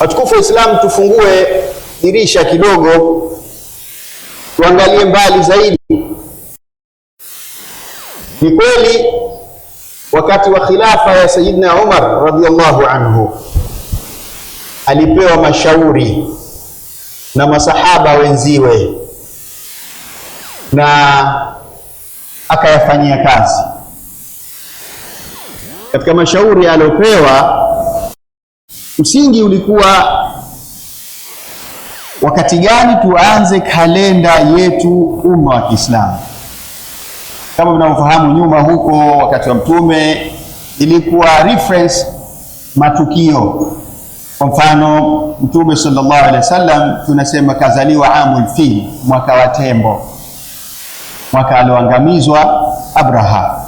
Watukufu wa Islam, tufungue dirisha kidogo, tuangalie mbali zaidi. Ni kweli wakati wa khilafa ya Sayyidina Umar radhiyallahu anhu alipewa mashauri na masahaba wenziwe na akayafanyia kazi. Katika mashauri aliyopewa, msingi ulikuwa wakati gani tuanze kalenda yetu umma wa Kiislamu. Kama mnavyofahamu, nyuma huko wakati wa Mtume ilikuwa reference matukio. Kwa mfano, Mtume sallallahu alaihi wasallam tunasema kazaliwa amul fil, mwaka wa tembo, mwaka alioangamizwa Abraha.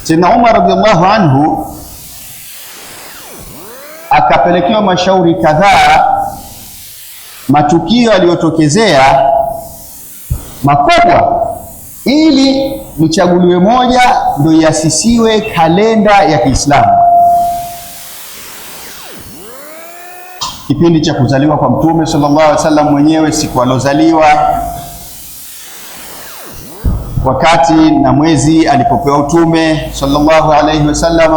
Sayyidina Umar radhiallahu anhu akapelekewa mashauri kadhaa, matukio yaliyotokezea makubwa, ili nichaguliwe moja ndio iasisiwe kalenda ya Kiislamu. Kipindi cha kuzaliwa kwa Mtume sallallahu alaihi wasallam mwenyewe, siku alozaliwa, wakati na mwezi alipopewa utume sallallahu alaihi wasallam.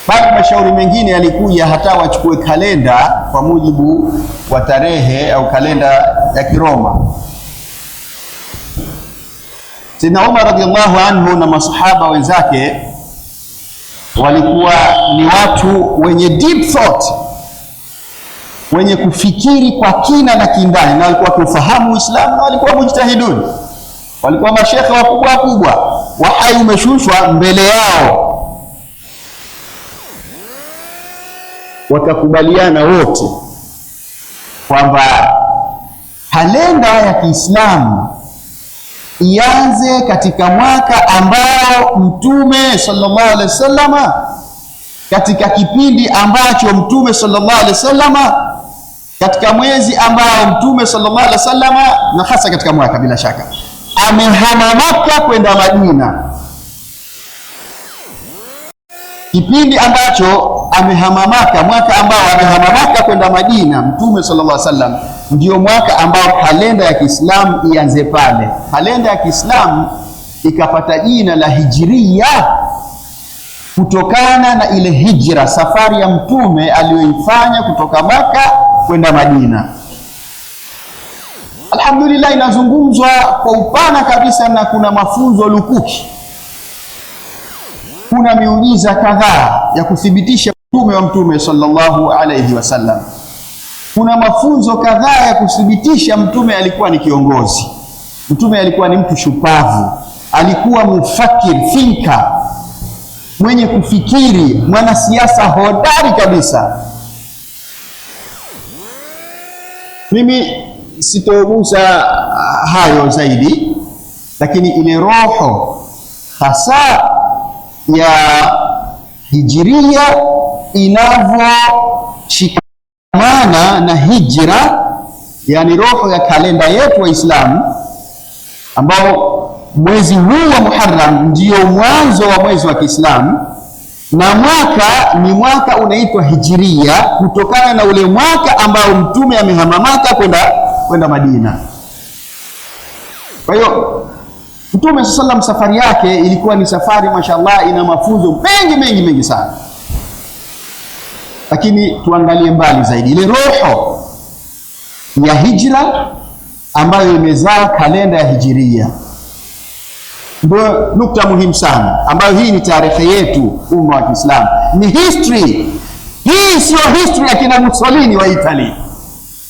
Baadhi mashauri mengine yalikuja hata wachukue kalenda kwa mujibu wa tarehe au kalenda ya Kiroma. Sayyidina Umar radhiallahu anhu na masahaba wenzake walikuwa ni watu wenye deep thought, wenye kufikiri kwa kina na kindani, na walikuwa kufahamu Uislamu, na walikuwa mujtahidun, walikuwa mashekhe wakubwa wakubwa, wahyi umeshushwa mbele yao. Wakakubaliana wote kwamba kalenda ya Kiislamu ianze katika mwaka ambao Mtume sallallahu alaihi wasallam, katika kipindi ambacho Mtume sallallahu alaihi wasallam, katika mwezi ambao Mtume sallallahu alaihi wasallam, na hasa katika mwaka bila shaka amehama Makka kwenda Madina. Kipindi ambacho amehama Makka, mwaka ambao amehama Makka kwenda Madina Mtume sallallahu alaihi wasallam, ndio mwaka ambao kalenda ya Kiislamu ianze pale. Kalenda ya Kiislamu ikapata jina la Hijriya kutokana na ile hijra, safari ya Mtume aliyoifanya kutoka Makka kwenda Madina. Alhamdulillah, inazungumzwa kwa upana kabisa na kuna mafunzo lukuki. Kuna miujiza kadhaa ya kuthibitisha utume wa Mtume sallallahu alayhi wasallam. Kuna mafunzo kadhaa ya kuthibitisha Mtume alikuwa ni kiongozi. Mtume alikuwa ni mtu shupavu, alikuwa mufakir, thinker, mwenye kufikiri, mwanasiasa hodari kabisa. Mimi sitogusa hayo zaidi, lakini ile roho hasa ya Hijriya inavyoshikamana na hijra, yani roho ya kalenda yetu wa Islamu, ambao mwezi huu wa Muharram ndio mwanzo wa mwezi wa Kiislamu, na mwaka ni mwaka unaitwa Hijriya kutokana na ule mwaka ambao Mtume amehama Makka kwenda Madina. Kwa hiyo Mtume sallam safari yake ilikuwa ni safari mashallah, ina mafunzo mengi sana. Lakini tuangalie mbali zaidi, ile roho ya hijra ambayo imezaa kalenda ya Hijriya ndio nukta muhimu sana, ambayo hii ni tarehe yetu umma wa Kiislamu, ni history. Hii sio history ya kina Mussolini wa Italy,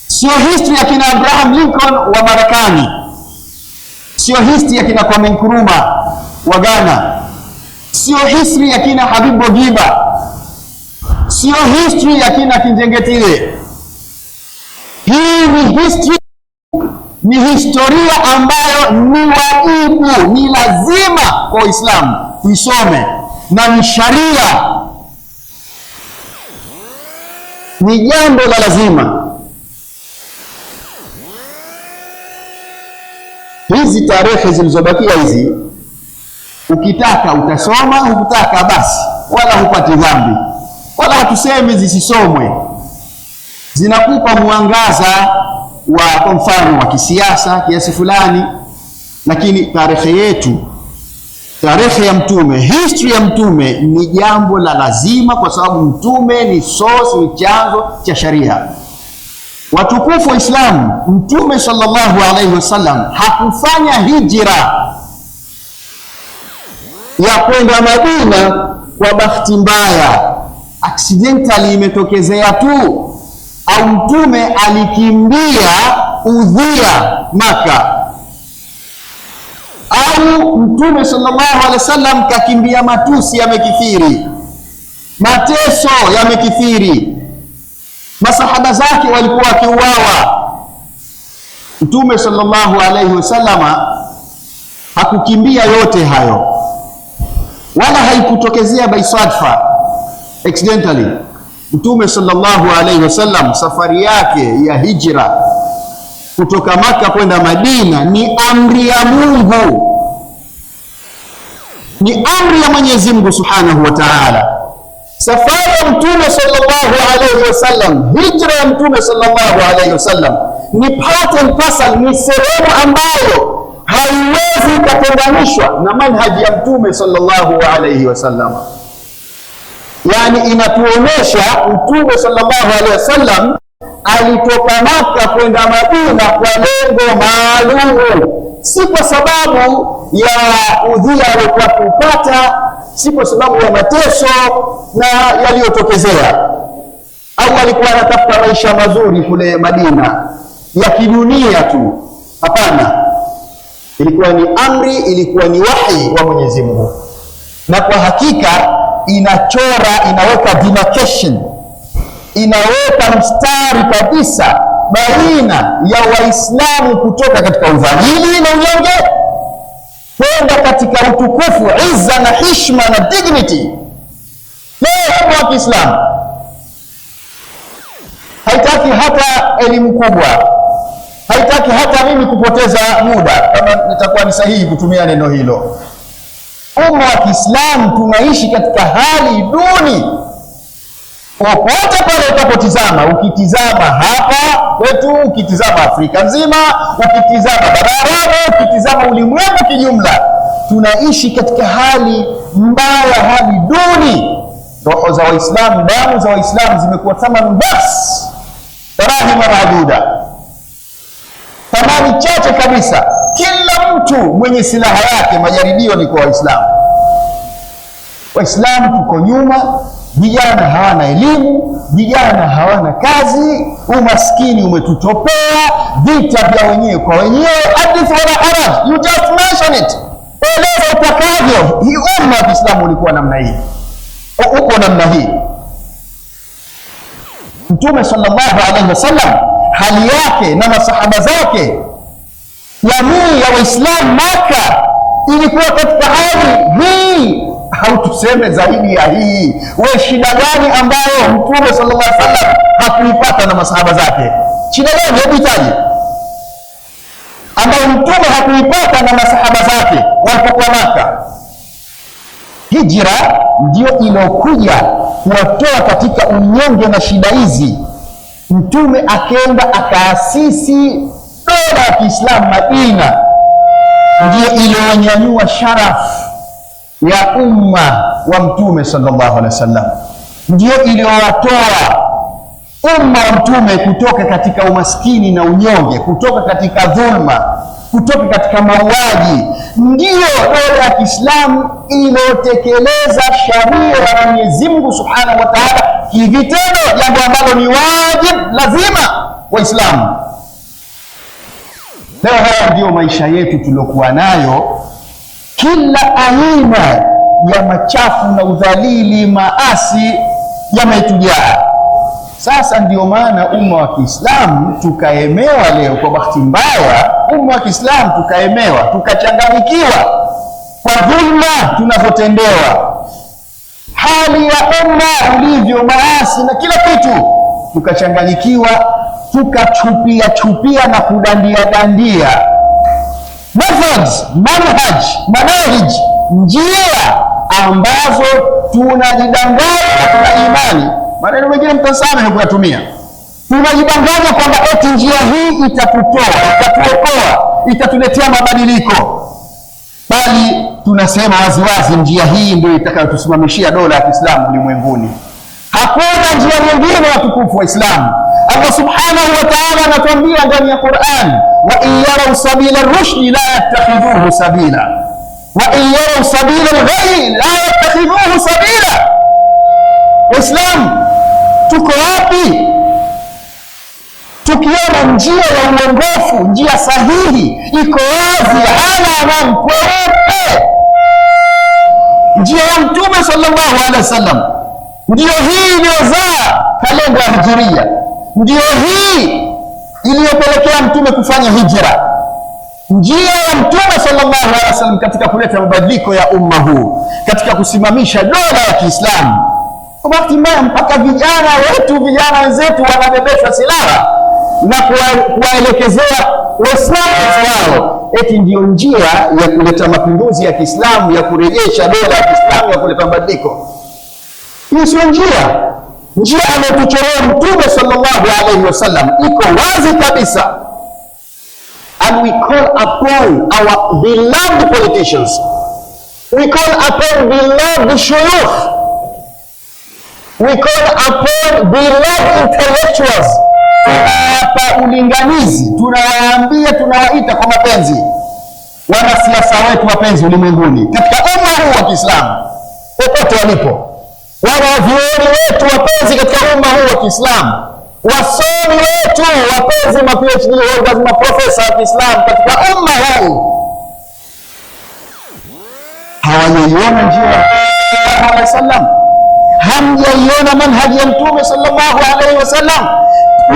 sio history ya kina Abraham Lincoln wa Marekani, sio history ya kina Kwame Nkrumah wa Ghana, sio history ya kina Habib Bourguiba, sio history ya kina Kinjeketile. Hii ni history, ni historia ambayo ni wajibu, ni lazima kwa Uislamu tuisome, na ni sharia, ni jambo la lazima. Hizi tarehe zilizobakia hizi, ukitaka utasoma, ukitaka basi, wala hupati dhambi, wala hatusemi zisisomwe, zinakupa mwangaza wa kwa mfano wa kisiasa kiasi fulani, lakini tarehe yetu, tarehe ya mtume, history ya mtume ni jambo la lazima, kwa sababu mtume ni source, ni chanzo cha sharia. Watukufu wa Islamu, mtume sallallahu alaihi wasallam hakufanya hijra ya kwenda Madina kwa bahati mbaya, accidentally imetokezea tu, au mtume alikimbia udhia Maka, au mtume sallallahu alaihi wasallam kakimbia matusi yamekithiri, mateso yamekithiri, masahaba zake walikuwa wakiuawa. Mtume sallallahu alaihi wasallam hakukimbia yote hayo, wala haikutokezea by sadfa accidentally. Mtume sallallahu alaihi wasallam safari yake ya hijra kutoka Maka kwenda Madina ni amri ya Mungu, ni amri ya Mwenyezi Mungu Subhanahu wa Ta'ala. Safari ya Mtume sallallahu alaihi wasallam, hijra ya Mtume sallallahu alaihi wasallam ni part and parcel, ni sehemu ambayo haiwezi kutenganishwa na manhaji ya Mtume sallallahu alaihi wasallam. Yani inatuonyesha Mtume sallallahu alaihi wasallam alitoka Maka kwenda Madina kwa lengo maalum, si kwa sababu ya udhia aliokuwa kupata, si kwa sababu ya mateso na yaliyotokezea, au alikuwa anatafuta maisha mazuri kule Madina ya kidunia tu. Hapana, ilikuwa ni amri, ilikuwa ni wahi wa Mwenyezi Mungu, na kwa hakika inachora, inaweka demarcation, inaweka mstari kabisa baina ya Waislamu kutoka katika udhalili na unyonge kwenda katika utukufu, izza na heshima na dignity. Leo wa Kiislamu haitaki hata elimu kubwa, haitaki hata mimi kupoteza muda, kama nitakuwa ni sahihi kutumia neno hilo. Umma wa Kiislamu tunaishi katika hali duni. Popote pale utapotizama, ukitizama hapa kwetu, ukitizama Afrika nzima, ukitizama bara Arabu, ukitizama ulimwengu kijumla, tunaishi katika hali mbaya, hali duni. Roho za Waislamu, damu za Waislamu zimekuwa thamani basi, darahima maaduda, thamani chache kabisa. Kila mtu mwenye silaha yake, majaribio ni kwa Waislamu. Waislamu tuko nyuma, vijana hawana elimu, vijana hawana kazi, umaskini umetutopea, vita vya wenyewe kwa wenyewe. Hadith wala haraj, you just mention it, eleza utakavyo. Hii umma wa Kiislamu ulikuwa namna hii, uko namna hii. Mtume sallallahu alaihi wasallam hali yake na masahaba zake, jamii ya Waislamu Maka ilikuwa katika hali hii, au tuseme zaidi ya hii. We, shida gani ambayo Mtume sallallahu alaihi wasallam hakuipata na masahaba zake? Shida gani? Hebu itaje ambayo Mtume hakuipata na masahaba zake walipokuwa Maka? Hijra ndio iliyokuja kuwatoa katika unyonge na shida hizi. Mtume akaenda akaasisi dola ya Kiislamu Madina, ndio iliyonyanyua sharafu ya umma wa Mtume sallallahu alaihi wasallam, ndio iliyowatoa umma wa Mtume kutoka katika umaskini na unyonge, kutoka katika dhulma, kutoka katika mauaji. Ndio dola ya Kiislamu iliyotekeleza sharia ya Mwenyezi Mungu Subhanahu wa Ta'ala kivitendo, jambo ambalo ni wajib, lazima Waislamu. Leo haya ndio maisha yetu tuliokuwa nayo, kila aina ya machafu na udhalili, maasi yametujaa. Sasa ndio maana umma wa Kiislamu tukaemewa leo, kwa bahati mbaya, umma wa Kiislamu tukaemewa, tukachanganyikiwa kwa dhulma tunazotendewa, hali ya umma ulivyo, maasi na kila kitu, tukachanganyikiwa, tukachupia na kudandia methods, manhaj, njia ambazo tunajidanganya na tuna imani maneno mengine mtasamehe kuyatumia. Tunajidanganya kwamba eti njia hii itatutoa, itatuokoa, itatuletea mabadiliko, bali tunasema waziwazi njia hii ndio itakayotusimamishia dola ya Kiislamu ulimwenguni. Hakuna njia nyingine ya tukufu wa Islamu. Allah subhanahu wa ta'ala anatuambia ndani ya Qur'an, wa in yarau sabila rushdi la yattakhidhuhu sabila wa in yarau sabila al-ghayy la yattakhidhuhu sabila. Waislamu tuko wapi? Tukiona njia ya uongofu, njia sahihi iko wazi, ala kweupe, njia ya Mtume sallallahu alaihi wasallam, ndio hii iliyozaa kalenda ya Hijiria, ndio hii iliyopelekea Mtume kufanya hijra, njia ya Mtume sallallahu alaihi wasallam katika kuleta mabadiliko ya umma huu, katika kusimamisha dola ya Kiislamu. Kwa bahati mbaya mpaka vijana wenzetu wanabebeshwa silaha na kuwaelekezea Waislamu wao eti ndio njia ya kuleta mapinduzi ya Kiislamu, ya kurejesha dola ya Kiislamu, ya kuleta mabadiliko. Hiyo sio njia. Njia anayotuchorea Mtume sallallahu alaihi wasallam iko wazi kabisa. And we call upon our beloved politicians, we call upon beloved shuyukh, we call upon beloved intellectuals. Tunawapa ulinganizi, tunawaambia, tunawaita kwa mapenzi wanasiasa wetu wapenzi ulimwenguni, katika umma huu wa Kiislamu popote walipo, wanavyuoni wetu wapenzi katika umma huu wa Kiislamu, wasomi wetu wapenzi, ma PhD holders, ma profesa wa Kiislamu katika umma huu, hawajaiona njia ya sallallahu alaihi wasallam, hamjaiona manhaji ya Mtume sallallahu alaihi wasallam.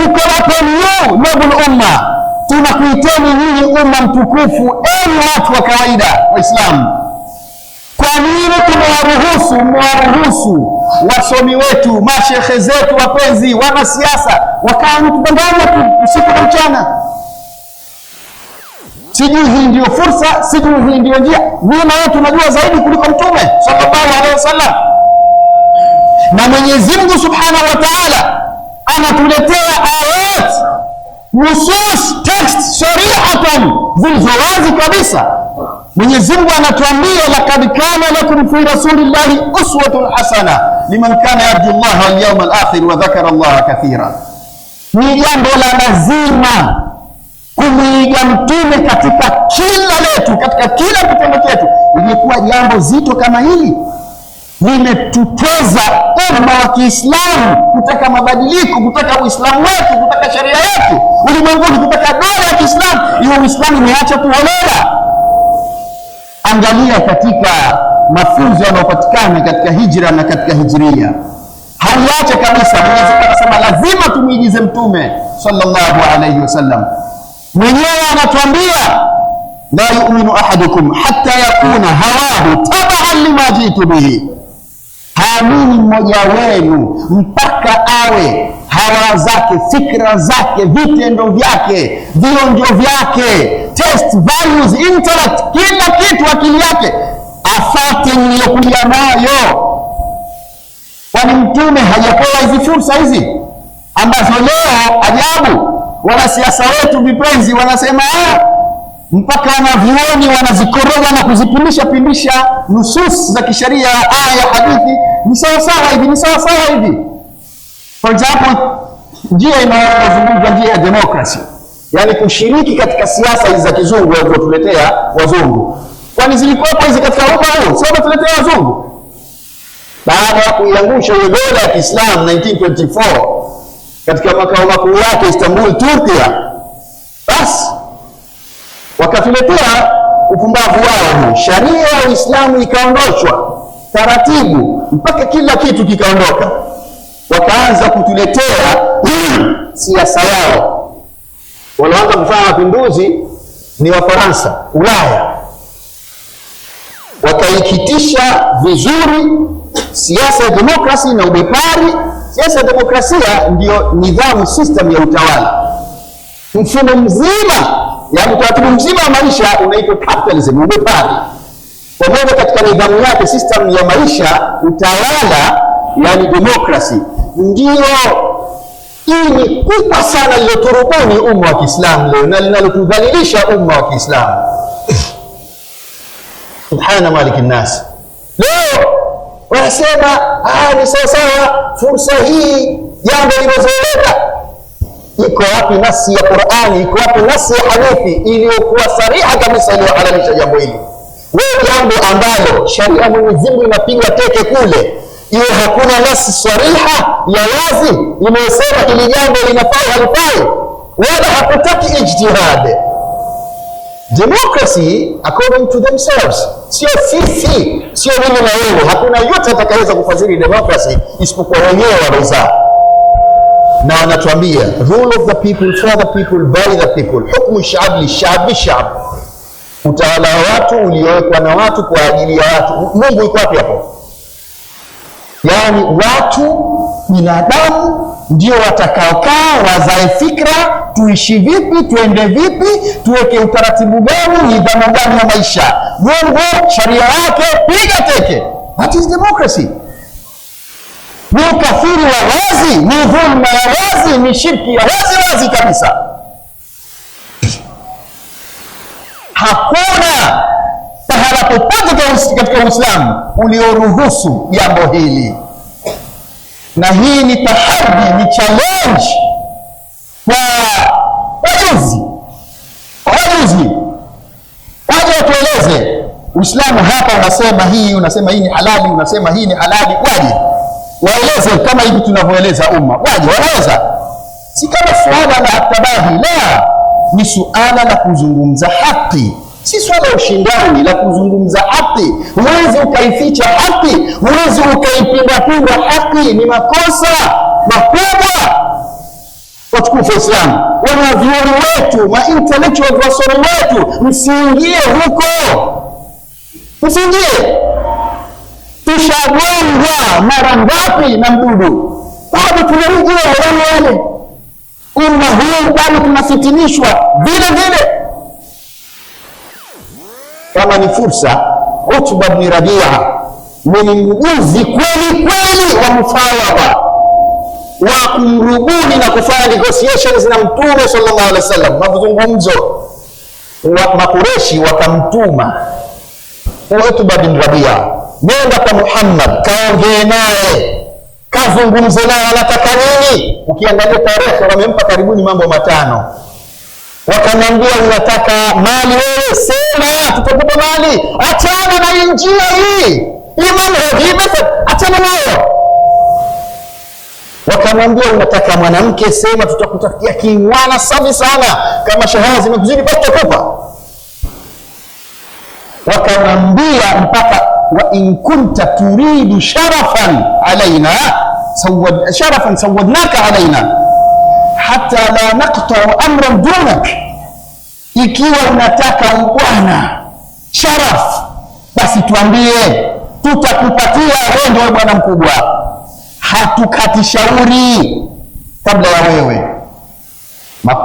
Uko hapo leo noble umma, tunakuiteni nyinyi umma mtukufu, enyi watu wa kawaida Waislamu. Kwa nini mwaruhusu wasomi wetu, mashekhe zetu wapenzi, wanasiasa wakaanitudanganya tu usiku na mchana? Sijui hii ndio fursa, sijui hii ndio njia. Mimi na wewe tunajua zaidi kuliko Mtume sallallahu alaihi wasallam, na Mwenyezi Mungu subhanahu wa ta'ala anatuletea ayat, nusus, text sarihatan, zilizowazi kabisa. Mwenyezi Mungu anatuambia, laqad kana lakum fi rasulillahi uswatun hasana liman kana yarju Allah wal yawmal akhir wa dhakara Allah kathira. Ni jambo la lazima kumwiga Mtume katika kila letu, katika kila kitendo chetu. Ilikuwa jambo zito kama hili limetuteza umma wa Kiislamu kutaka mabadiliko, kutaka Uislamu wetu, kutaka sharia yetu ulimwenguni, kutaka dola ya Kiislamu. Hiyo Uislamu imeacha kuholela. Angalia katika mafunzo yanayopatikana katika hijra na katika hijiria, haliacha kabisa. Mwenyezi Mungu anasema lazima tumuigize Mtume sallallahu alaihi wasallam. Mwenyewe anatuambia, la yu'minu ahadukum hatta yakuna hawahu tabaan lima jitu bihi, haamini mmoja wenu mpaka awe hawa zake, fikra zake, vitendo vyake, vionjo vyake, taste, values, intellect, kila kitu, akili yake afate niliyokuja nayo. Kwani Mtume hajapewa hizi fursa hizi ambazo leo ajabu wanasiasa wetu vipenzi wanasema mpaka wanavyuoni wanazikoroga na kuzipindisha nusus za kisheria, aya, hadithi, ni sawa sawa hivi, ni sawa sawa hivi. For example, njia inayozungumzwa, njia ya democracy, yani kushiriki katika siasa hizi za kizungu walizotuletea wazungu. Kwani zilikuwepo hizi katika umma huu? Sio watuletea wazungu. Baada ya kuiangusha hiyo dola ya Kiislamu 1924 katika makao makuu yake Istanbul, Turkia, basi wakatuletea upumbavu wao. Sharia ya Uislamu ikaondoshwa taratibu mpaka kila kitu kikaondoka. Wakaanza kutuletea siasa yao. Wanaanza kufanya mapinduzi ni Wafaransa, Ulaya. Wakaikitisha vizuri siasa ya demokrasi na ubepari. Siasa ya demokrasia ndio nidhamu, system ya utawala, mfumo mzima, yani utaratibu mzima wa maisha unaitwa capitalism, ubepari. Kwa hivyo katika nidhamu yake, system ya maisha, utawala, yani demokrasi, ndio ini kubwa sana liloturubuni umma wa Kiislamu leo na linalotudhalilisha umma wa Kiislamu. Subhana maliki nnas. Leo wanasema ni sawasawa, fursa hii jambo limezoeleka. Iko wapi nasi ya Qur'ani? Iko wapi nasi ya hadithi iliyokuwa sariha kabisa iliyohalalisha jambo hili? Wewe jambo ambalo sharia Mwenyezi Mungu inapiga teke kule, hiyo hakuna nasi sariha ya wazi inayosema hili jambo linafaa halifai, wala hakutaki ijtihad. Democracy according to themselves, sio sisi, sio mimi na wewe. Hakuna yote atakayeweza kufasiri democracy isipokuwa wenyewe waliozaa, na wanatuambia rule of the people, for the people, by the people, hukmu shab li shab shab, utawala wa watu uliowekwa na watu kwa ajili ya watu. Mungu yuko wapi hapo? Yani watu binadamu ndio watakaokaa wazae fikra, tuishi vipi, tuende vipi, tuweke utaratibu gani, nidhamu gani ya maisha. Mungu sharia yake piga teke. What is democracy? Ni ukafiri wa wazi, ni dhulma ya wazi, ni shirki ya wazi wazi kabisa. Hakuna pahala popote katika Uislamu ulioruhusu jambo hili, na hii ni tahaddi, ni challenge kwa wajuzi waje watueleze. Uislamu hapa unasema hii, unasema hii ni halali, unasema hii ni halali. Waje waeleze kama hivi tunavyoeleza umma. Waje wanaweza, si kama suala la tabahi, la, ni suala la kuzungumza haki, si swala ushindani, la kuzungumza haki. Huwezi ukaificha haki, huwezi ukaipinga haki. Ni makosa makubwa. Watukufu wa Islam, wanavyuoni wetu, ma-intellectual wasomi wetu, msiingie huko, msiingie. Tushagongwa mara ngapi na mdudu, bado tunarejea wale umma huu, bado tunafitinishwa vile vile. Kama ni fursa, Utba ibn Rabi'a ni mjuzi kweli kweli wa mufawadha, wa kumrubuni na kufanya negotiations na Mtume sallallahu alaihi wasallam, mazungumzo. Makureshi wakamtuma Utba ibn Rabi'a, nenda kwa Muhammad, kaongee naye, kazungumze naye, anataka nini? Ukiangalia tarehe wamempa karibuni mambo 5. Wakamwambia, unataka mali wewe, sema tutakupa mali, achana na njia hii, imani method, achana nayo. Wakamwambia, unataka mwanamke, sema tutakutafutia kimwana safi sana, kama shahada zimekuzidi basi tutakupa. Wakamwambia mpaka, wa in kunta turidu sharafan alaina sharafan sawadnaka alaina hata la naqta'u amran dunak, ikiwa unataka ubwana sharaf, basi tuambie, tutakupatia wewe, ndio bwana mkubwa, hatukati shauri kabla ya wewe.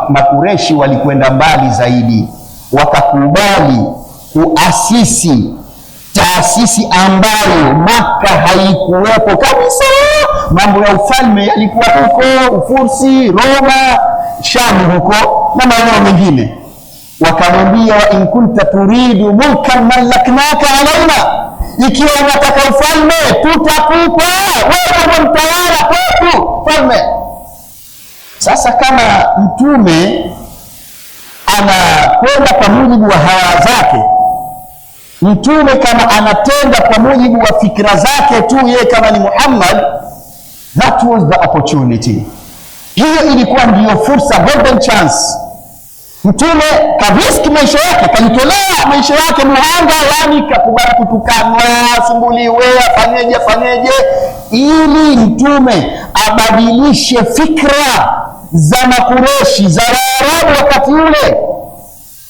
Makureshi walikwenda mbali zaidi, wakakubali kuasisi taasisi ambayo Maka haikuwepo kabisa. Mambo ya ufalme yalikuwa huko Ufursi, Roma, Sham huko na maeneo mengine. Wakamwambia, wa in kunta turidu mulkan malaknaka alaina, ikiwa unataka ufalme tutakupa wewe, mtawala kwetu falme. Sasa kama mtume anakwenda kwa mujibu wa hawa zake, mtume kama anatenda kwa mujibu wa fikra zake tu, yeye kama ni Muhammad, that was the opportunity. Hiyo ilikuwa ndiyo fursa, golden chance. Mtume kariski maisha yake, kalitolea maisha yake muhanga, yani kakubali kutukanwa, sumbuliwe, afanyeje, ili mtume abadilishe fikra za Makureshi, za Waarabu wakati ule,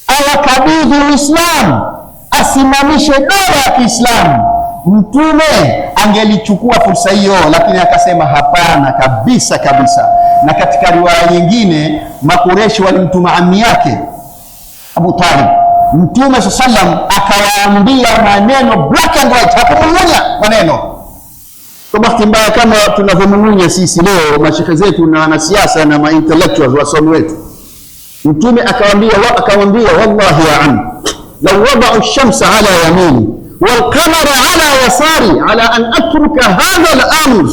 awakabidhi Uislamu, asimamishe dola ya Kiislamu. Mtume angelichukua fursa hiyo, lakini akasema hapana kabisa. Na katika riwaya nyingine, Makureshi walimtuma ammi yake Abu Talib. Mtume sallam akawaambia maneno black and white, hakumung'unya maneno. Kwa bahati mbaya, kama tunavyomumunya sisi leo mashekhe zetu na wanasiasa na ma-intellectuals wasomi wetu, Mtume akamwambia wallahi ya am law wada'u ash-shamsa ala yamini wal qamara ala yasari ala an atruka hadha al-amr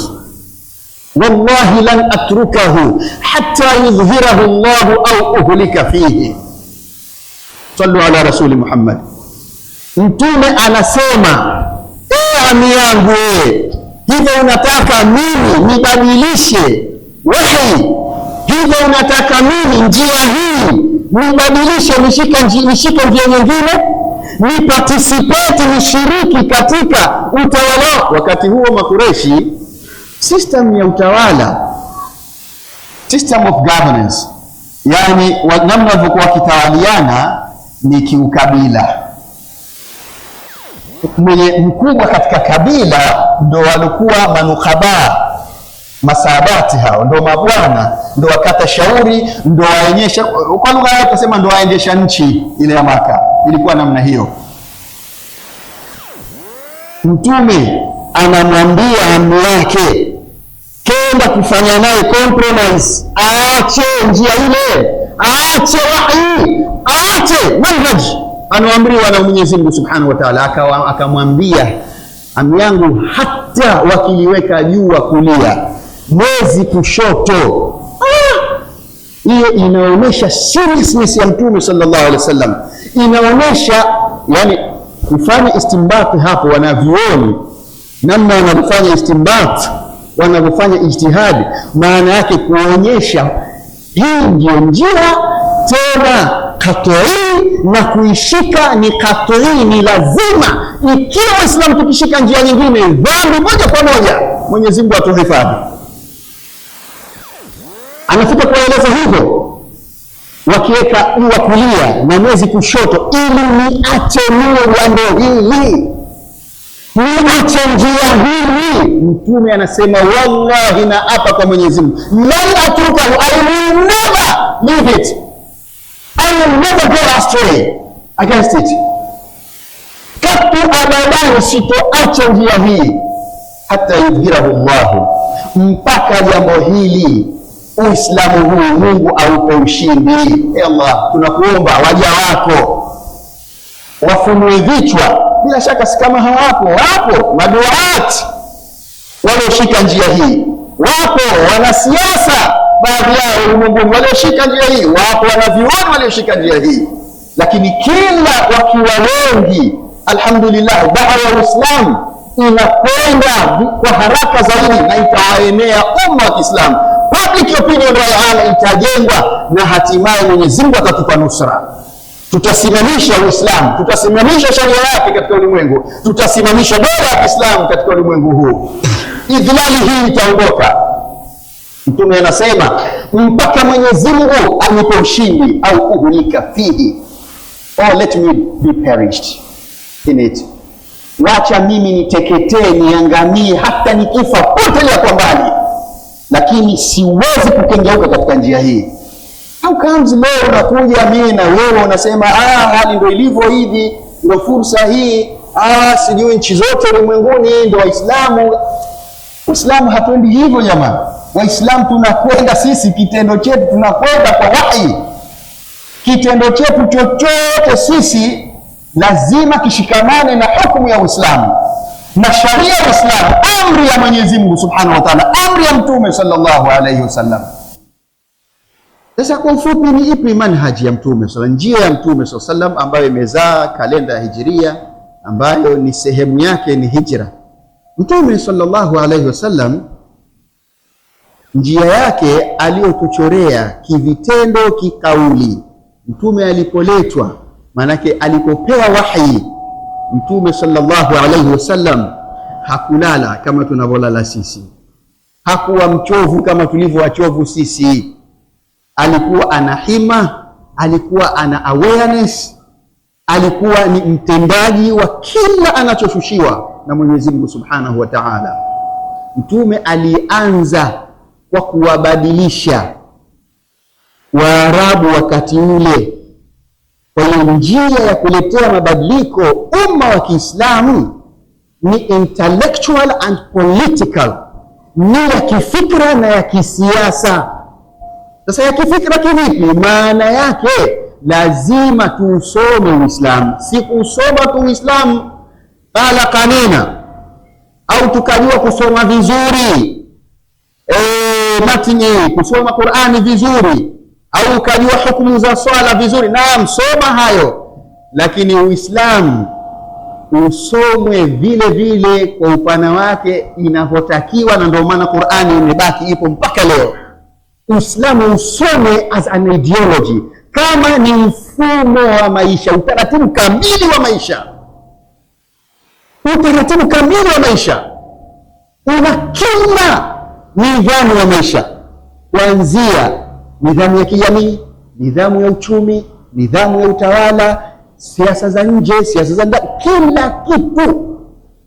wallahi lan atrukahu hatta yudhhirahu Allah au uhlika fihi. Sallu ala rasuli Muhammad. Mtume anasema, ami yangu, hivyo unataka mimi nibadilishe wahi? Hivyo unataka mimi njia hii nibadilishe, nishike njia nyingine, ni participate, nishiriki katika utawala? Wakati huo Makureshi, system ya utawala, system of governance, yani namna walivyokuwa wakitawaliana ni kiukabila. Mwenye mkubwa katika kabila ndo walikuwa manukaba, masabati, hao ndo mabwana, ndo wakata shauri, ndo waonyesha, kwa lugha yao kusema ndo waendesha nchi ile ya Maka. Ilikuwa namna hiyo. Mtume anamwambia amri yake, kenda kufanya naye compromise, aache njia ile, aache wahi, aache manhaj anaamriwa na Mwenyezi Mungu Subhanahu wa Ta'ala. Akamwambia, ami yangu, hata wakiliweka jua kulia, mwezi kushoto. Hiyo inaonyesha seriousness ya Mtume sallallahu alaihi wasallam, inaonyesha yani kufanya istinbat. Hapo wanavyuoni namna wanavyofanya istinbat, wanavyofanya ijtihadi, maana yake kuonyesha hii ndio njia, tena katoi, na kuishika ni katoi, ni lazima. Ikiwa Waislamu tukishika njia nyingine, dhambi moja kwa moja, Mwenyezi Mungu atuhifadhi. Anafika kueleza hivyo, wakiweka ua kulia na mwezi kushoto, ili niache jambo hili, niache njia hii. Mtume anasema, wallahi na apa kwa Mwenyezi Mungu, la atrukahu, I will never leave it, I will never go astray against it. Katu abadani sitoacha njia hii, hata yudhhirahu Allah, mpaka jambo hili, Uislamu huu, Mungu aupe ushindi. Allah, tunakuomba waja wako wafunue vichwa. Bila shaka si kama hawapo, wapo maduat walioshika njia hii, wapo wanasiasa baadhi yao ulimwenguni walioshika njia hii, wapo wanavyuoni walioshika njia hii, lakini kila wakiwa wengi, alhamdulillah, dawa ya Uislamu inakwenda kwa haraka zaidi na itawaenea umma wa Kiislamu. Public opinion raya itajengwa na hatimaye Mwenyezi Mungu atatupa nusra. Tutasimamisha Uislamu, tutasimamisha sharia yake katika ulimwengu, tutasimamisha dola ya Kiislamu katika ulimwengu huu. Idhlali hii itaondoka. Mtume anasema, mpaka Mwenyezi Mungu anipe ushindi au uhlika fihi, or let me be perished in it. Wacha mimi niteketee, niangamie, hata nikifa potelea kwa mbali, lakini siwezi kukengeuka katika njia hii. How comes leo unakuja mimi na wewe unasema, hali ndio ilivyo hivi, ndio fursa hii, sijui nchi zote ulimwenguni ndio Waislamu. Waislamu hatuendi hivyo jamani. Waislamu tunakwenda sisi, kitendo chetu tunakwenda kwa wahi. Kitendo chetu chochote sisi lazima kishikamane na hukumu ya Uislamu na sharia ya Uislamu, amri ya Mwenyezi Mungu Subhanahu wa Ta'ala, amri ya Mtume sallallahu alayhi wasallam. Sasa kwa ufupi, ni ipi manhaji ya Mtume sallallahu, njia ya Mtume sallallahu alayhi wasallam ambayo imezaa kalenda ya Hijiria, ambayo ni sehemu yake ni hijra. Mtume sallallahu alayhi wasallam, njia yake aliyotuchorea kivitendo, kikauli. Mtume alipoletwa, manake alipopewa wahi, Mtume sallallahu alayhi wasallam hakulala kama tunavyolala sisi, hakuwa mchovu kama tulivyo wachovu sisi. Alikuwa ana hima, alikuwa ana awareness, alikuwa ni mtendaji wa kila anachoshushiwa na Mwenyezi Mungu Subhanahu wa Ta'ala. Mtume alianza kwa kuwabadilisha Waarabu wakati ule. Kwa hiyo njia ya kuletea mabadiliko umma wa Kiislamu ni intellectual and political, ni ya kifikra na ya kisiasa. Sasa ya kifikra kivipi? Maana yake lazima tuusome Uislamu, si kusoma tu Uislamu ala kanina, au tukajua kusoma vizuri matini, kusoma Qur'ani vizuri, au ukajua hukumu za swala vizuri. Naam, soma hayo, lakini Uislamu usomwe vile vile kwa upana wake inavyotakiwa, na ndio maana Qur'ani imebaki ipo mpaka leo. Uislamu usome as an ideology, kama ni mfumo wa maisha, utaratibu kamili wa maisha, utaratibu kamili wa maisha. Una kila nidhamu ya maisha, kuanzia nidhamu ya kijamii, nidhamu ya uchumi, nidhamu ya utawala, siasa za nje, siasa za ndani, kila kitu.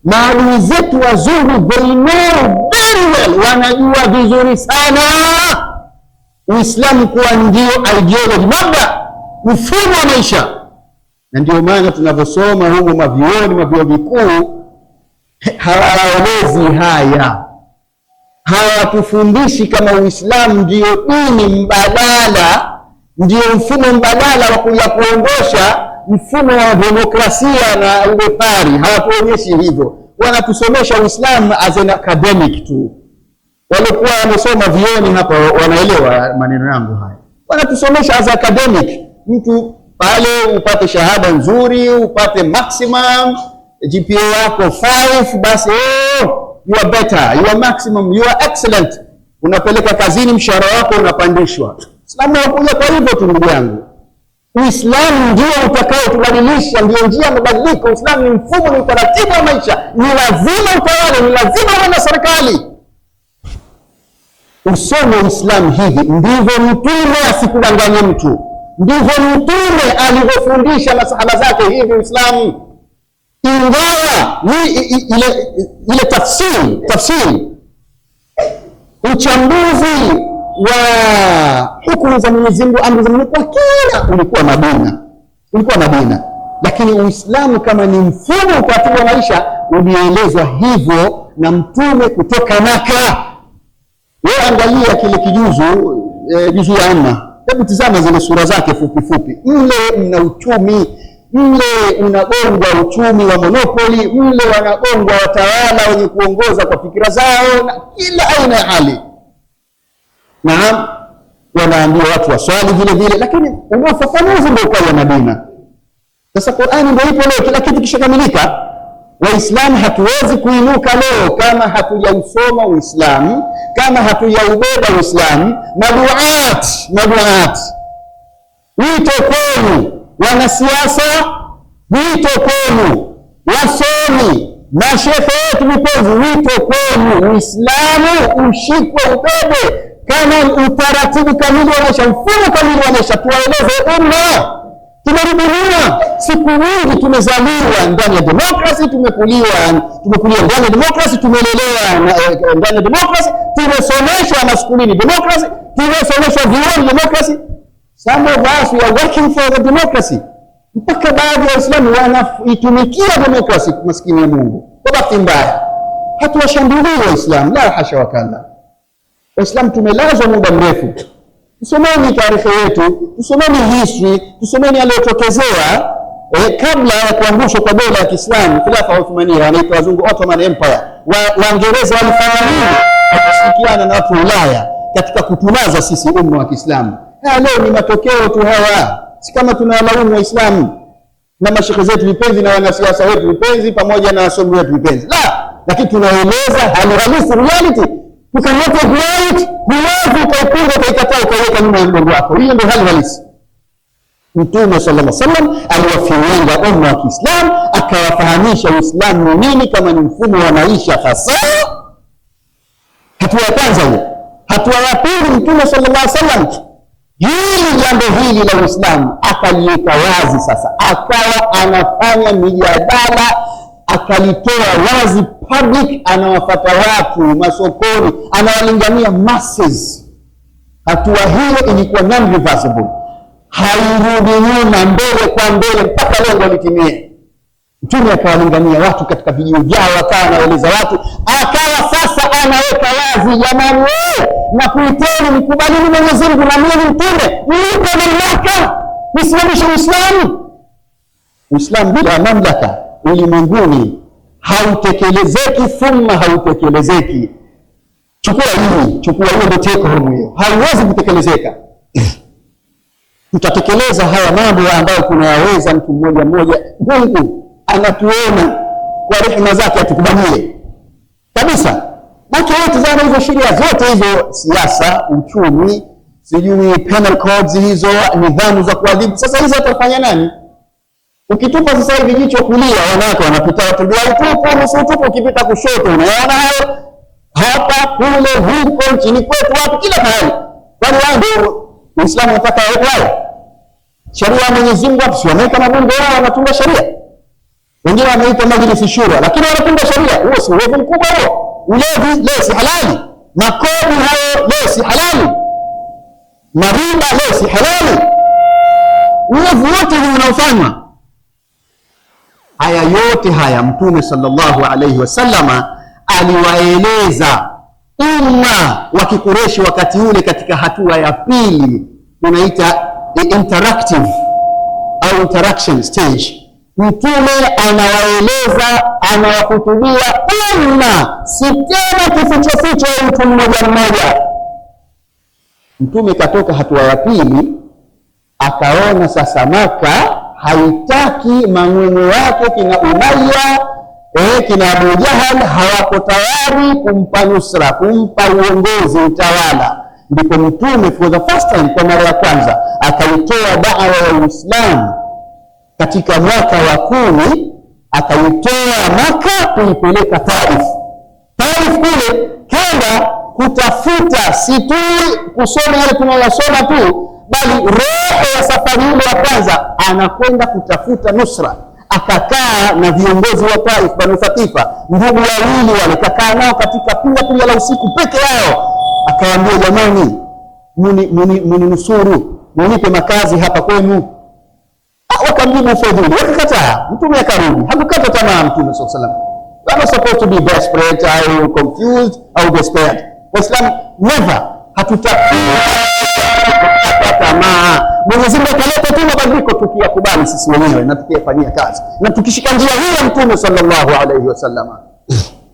Maadui zetu wazungu, they know very well, wanajua vizuri sana Uislamu kuwa ndio ideology, mada, mfumo wa maisha. Na ndio maana tunavyosoma huko mavyuo vikuu, hawaelezi haya, hawatufundishi kama Uislamu ndio dini mbadala, ndio mfumo mbadala wa kuja kuondosha mfumo wa demokrasia na ubepari. Hawatuonyeshi hivyo, wanatusomesha Uislamu as an academic tu. Walikuwa wamesoma vioni hapa wanaelewa maneno yangu haya. Wanatusomesha as academic, mtu pale upate shahada nzuri, upate maximum GPA yako 5, basi you are better, you are maximum, you are excellent. Unapeleka kazini, mshahara wako unapandishwa. Uislamu unakuja kwa hivyo tu, ndugu yangu. Uislamu ndio utakao tubadilisha, ndio njia mabadiliko. Uislamu ni mfumo, ni utaratibu wa maisha. Ni lazima utawale, ni lazima uwe na serikali. Usome Uislamu hivi, ndivyo Mtume asikudanganye mtu. Ndivyo Mtume alivyofundisha masahaba zake hivi Uislamu. Ingawa ile tafsiri, uchambuzi wa hukumu za Mwenyezi Mungu, amri za Mungu kwa kila ulikuwa Madina. Lakini Uislamu kama ni mfumo utaratibu wa maisha ulielezwa hivyo na Mtume kutoka Maka. Wewe angalia kile juzu ya 4. Hebu tizama zile sura zake fupi. Mle mna uchumi, mle unagongwa uchumi wa monopoly, mle wanagongwa watawala wenye kuongoza kwa fikira zao na kila aina ya hali. Naam, wanaambia watu waswali vile vile, lakini unafafanuzi ndio kwa Madina. Sasa Qur'ani ndio ipo leo, kila kitu kishakamilika. Waislamu hatuwezi kuinuka leo kama hatujausoma Uislamu, kama hatujaubeba Uislamu. Maduat, wito kwenu wanasiasa, wito kwenu wasomi, mashehe wetu vipozi, wito kwenu Uislamu ushikwe, ubebe kama utaratibu kamili wa maisha, mfumo kamili wa maisha. Tuwaeleze umma. Tumerudiliwa siku nyingi, tumezaliwa ndani ya demokrasi, tumekulia ndani ya demokrasi, tumelelewa ndani ya demokrasi, tumesomeshwa maskulini demokrasi, tumesomeshwa vyuoni demokrasi. Some of us we are working for the democracy. Mpaka baadhi ya Waislamu wanaitumikia demokrasi, maskini ya Mungu. Kwa bahati mbaya, hatuwashambulii Waislamu, la hasha wakala. Waislamu tumelazwa muda mrefu. Tusomeni tarehe yetu, tusomeni history, tusomeni yaliyotokezea kabla ya kuangushwa kwa dola ya Kiislamu, khilafa Uthmania, wanaitwa wazungu Ottoman Empire. Waingereza walifanya nini? Wakishirikiana na watu wa Ulaya katika kutunaza sisi umma wa Kiislamu. Leo ni matokeo tu hawa. Si kama tunawalaumu Waislamu na mashekhe zetu vipenzi na wanasiasa wetu vipenzi pamoja na wasomi wetu vipenzi. La, lakini tunaeleza hali halisi, reality. Ukamweka right, huwezi ukaipinga, ukaikataa, ukaweka nyuma ya mgongo wako. Hiyo ndio hali halisi. Mtume sallallahu alaihi wasallam aliwafinyanga umma wa Kiislamu, akawafahamisha Uislamu ni nini kama ni mfumo wa maisha hasa. Hatua ya kwanza hiyo. Hatua ya pili, Mtume sallallahu alaihi wasallam jambo hili la Uislamu akaliweka wazi. Sasa akawa anafanya mijadala, akalitoa wazi public, anawafuata watu masokoni, anawalingania masses. Hatua hiyo ilikuwa non-reversible, hairudi nyuma, mbele kwa mbele mpaka lengo litimie. Mtume akawalingania watu katika vijiji vyao, akawa anaeleza watu, akawa sasa anaweka wazi, jamani na kuiteni mkubalini Mwenyezi Mungu na mimi mtume, nipe mamlaka nisimamishe Uislamu. Uislamu bila mamlaka ulimwenguni hautekelezeki, thumma hautekelezeki. Chukua hiyo ndio take home hiyo, haiwezi kutekelezeka. Tutatekeleza haya mambo ambayo tunayaweza mtu mmoja mmoja. Mungu anatuona kwa rehema zake, atukubalie kabisa. Macho yote zana hizo sheria zote hizo, siasa, uchumi, sijui penal codes, hizo nidhamu za kuadhibu, sasa hizo atafanya nani? Ukitupa sasa hivi jicho kulia, wanawake wanapita watu bila utupu, nusu utupu, ukipita kushoto unaona hayo, hapa kule huko nchini kwetu watu kila mahali. Kwani wao ndio Uislamu unataka wao? Sheria ya Mwenyezi Mungu hapo wameweka mabunge yao, wanatunga sheria. Wengine wanaita majlisi shura, lakini wanatunga sheria. Huo si uovu mkubwa huo? Ulevi leo si halali, makodi hayo leo si halali, mariba leo si halali. Uovu wote ni unaofanywa. Haya yote haya Mtume sallallahu alayhi wasallama aliwaeleza umma wa Kikureshi wakati ule katika hatua ya pili, tunaita interactive au interaction stage. Mtume anawaeleza, anawahutubia umma, si tena kificho ya mtu mmoja mmoja. Mtume katoka hatua ya pili, akaona sasa Maka haitaki mang'ongo wake kina Umayya, kina Abu Jahal hawako tayari kumpa nusra, kumpa uongozi, utawala. Ndipo Mtume for the first time, kwa mara ya kwanza, akaitoa da'wa ya Uislamu katika mwaka wa 10, akaitoa Maka kuipeleka Taif. Taif kule kenda kutafuta, si tu kusoma yale tunayosoma tu, bali roho ya safari ile ya kwanza anakwenda kutafuta nusra. Akakaa na viongozi wa Taif, Banu Thatifa, ndugu wawili wale, kakaa nao katika pia la usiku peke yao. Akawaambia, jamani, muni nusuru, munipe makazi hapa kwenu. Wakamjibu fadhili, wakakataa. Mtume akarudi, hakukata tamaa Mtume sallallahu alaihi wasallam. We are not supposed to be desperate or confused or despaired. Waislamu never, hatutaki tamaa. Mwenyezi Mungu akaleta tu mabadiliko tukiyakubali sisi wenyewe na tukiyafanyia kazi, na tukishika njia hii ya Mtume sallallahu alaihi wasallam.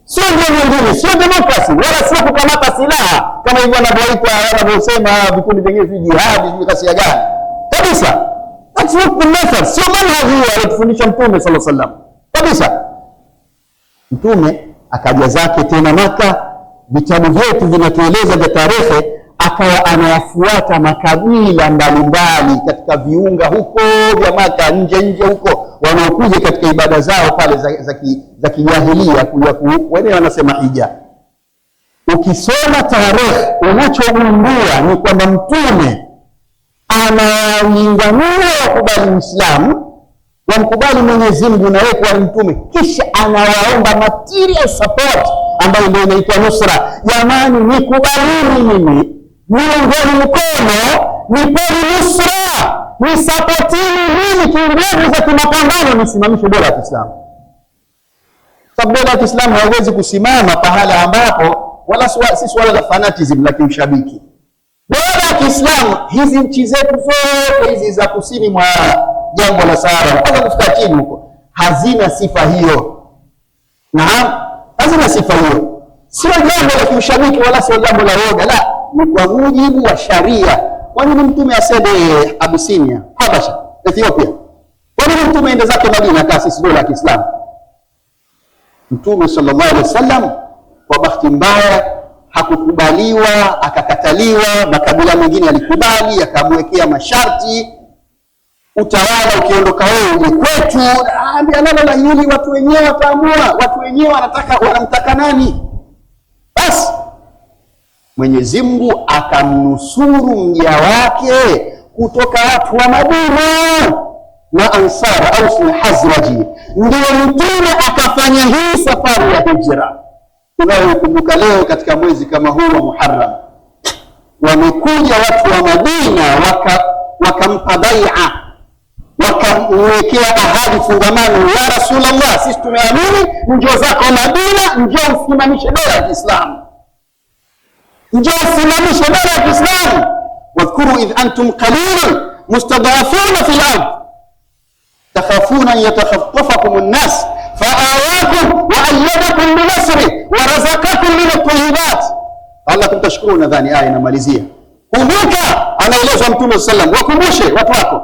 Sio ndio nyingine, sio demokrasi, wala sio kukamata silaha kama hivyo wanavyosema vikundi vingine vya jihad, vya kasia gani kabisa. That's not the method. Sio manhaji aliyofundisha Mtume sallallahu alaihi wasallam kabisa. Mtume akaja zake tena Maka, vitabu vyetu vinatueleza vya tarehe, akawa anayafuata makabila mbalimbali katika viunga huko vya Maka, nje huko, wanaokuja katika ibada zao pale za kijahilia, wenyewe wanasema hija. Ukisoma tarehe, unachogundua ni kwamba Mtume analingania wakubali Uislamu, wamkubali Mwenyezi Mungu na wewe kwa Mtume, kisha anawaomba material support ambayo ndio inaitwa nusra. Jamani, nikubalini mimi, niungeni mkono, nipeni nusra, nisapotini mimi kinguvu za kimapambano, nisimamishe dola ya Kiislamu. Sababu dola ya Kiislamu haiwezi kusimama pahala ambapo wala si swala la fanatism la kimshabiki. Dola ya Kiislamu, hizi nchi zetu zote hizi za kusini mwa jangwa la Sahara mpaka kufika chini huko, hazina sifa hiyo. Naam, hazina sifa hiyo. Sio jambo la kimshabiki wala sio jambo la woga, la, ni kwa mujibu wa sharia. Kwa nini Mtume asende Abyssinia, Habasha, Ethiopia? Kwa nini Mtume ende zake Madina taasisi dola ya Kiislamu? Mtume sallallahu alaihi wasallam kwa bahati mbaya hakukubaliwa, akakataliwa. Makabila mengine yalikubali, akamwekea masharti. Utawala ukiondoka wewe ni kwetu, ambia nalo la hili, watu wenyewe wataamua, watu wenyewe wanamtaka nani. Basi Mwenyezi Mungu akamnusuru mja wake kutoka watu wa Madina na Ansar au na Hazraji. Ndio Mtume akafanya hii safari ya hijra tunayokumbuka leo katika mwezi kama huu wa Muharram. Wamekuja watu wa Madina wakampa bai'a, wakamwekea ahadi fungamano, ya Rasulullah, sisi tumeamini, njoo zako Madina, njoo usimamishe dola ya Kiislamu, njoo usimamishe dola ya Kiislamu. Wadhkuru idh antum qalilun mustad'afuna fil ard takhafuna an yatakhaffafakum an-nas fa'awakum wa ayyadakum bi nasri wa razaqakum min at-tayyibat la'allakum tashkurun. Nadhani aya inamalizia. Kumbuka, anaelezwa Mtume sallam, wakumbushe watu wako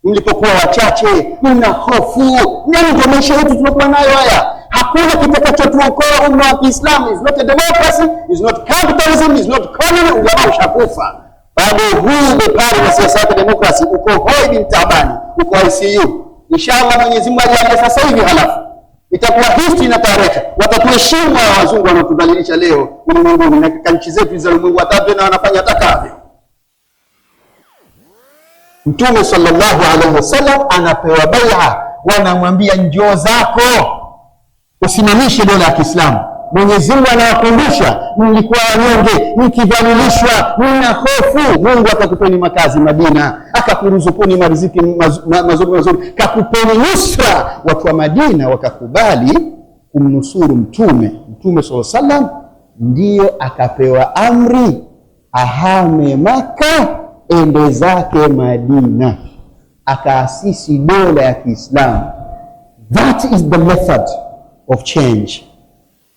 mlipokuwa wachache, mna hofu. Ndio maisha yetu tunakuwa nayo haya. Hakuna kitakachotuokoa umma wa Kiislamu. Is not a democracy, is not capitalism, is not communism. Ujamaa ushakufa. Bado huu bepari na siasa ya demokrasi uko hoi bin tabani, uko ICU. Inshallah Mwenyezi Mungu ajalie sasa hivi, halafu itakuwa history na tarehe. Watatuheshimu wa wazungu wanaotudhalilisha leo ulimwenguni, na nchi zetu za ulimwengu watatu na wanafanya atakavyo. Mtume sallallahu alaihi wasallam anapewa bai'a, wanamwambia njoo zako usimamishe dola ya Kiislamu. Mwenyezi Mungu anawakumbusha, mlikuwa wanyonge, mkidhalilishwa, mna hofu. Mungu akakupeni makazi Madina, akakuruzukuni mariziki mazuri, kakupeni nusra. Watu wa Madina wakakubali kumnusuru Mtume sallallahu alaihi wasallam, ndio akapewa amri ahame Maka ende zake Madina, akaasisi dola ya Kiislamu. That is the method of change.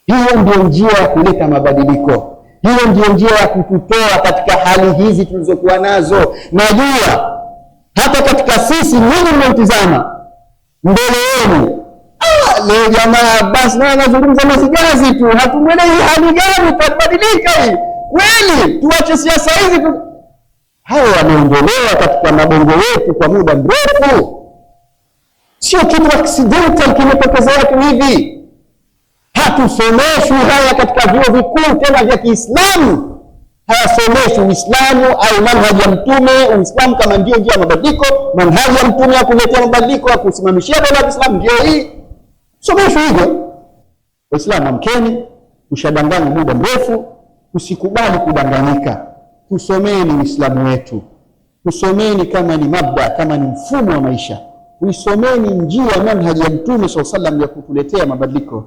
Hiyo ndio njia ya kuleta mabadiliko. Hiyo ndio njia ya kututoa katika hali hizi tulizokuwa nazo. Najua hata katika sisi nini mnautizama mbele yenu, leo jamaa basi na nazungumza masigazi tu, hatumwelewi hali gani tutabadilika hii kweli. Tuache siasa hizi tu. Hao wameondolewa katika mabongo yetu kwa muda mrefu. Sio kitu accidental kimetokezea tu hivi. Hatusomeshwi haya katika vyuo vikuu tena vya Kiislamu. Hayasomeshwi Uislamu au manhaji ya Mtume. Uislamu kama ndio njia ya mabadiliko, manhaji ya Mtume ya kuletea mabadiliko, ya kusimamishia dola ya Kiislamu ndio hii. Someshwi hivyo. Waislamu amkeni, ushadanganywa muda mrefu, usikubali kudanganyika. Tusomeni Uislamu wetu. Tusomeni kama ni mabda, kama ni mfumo wa maisha. Tusomeni njia manhaji ya Mtume sallallahu alaihi wasallam ya kutuletea mabadiliko.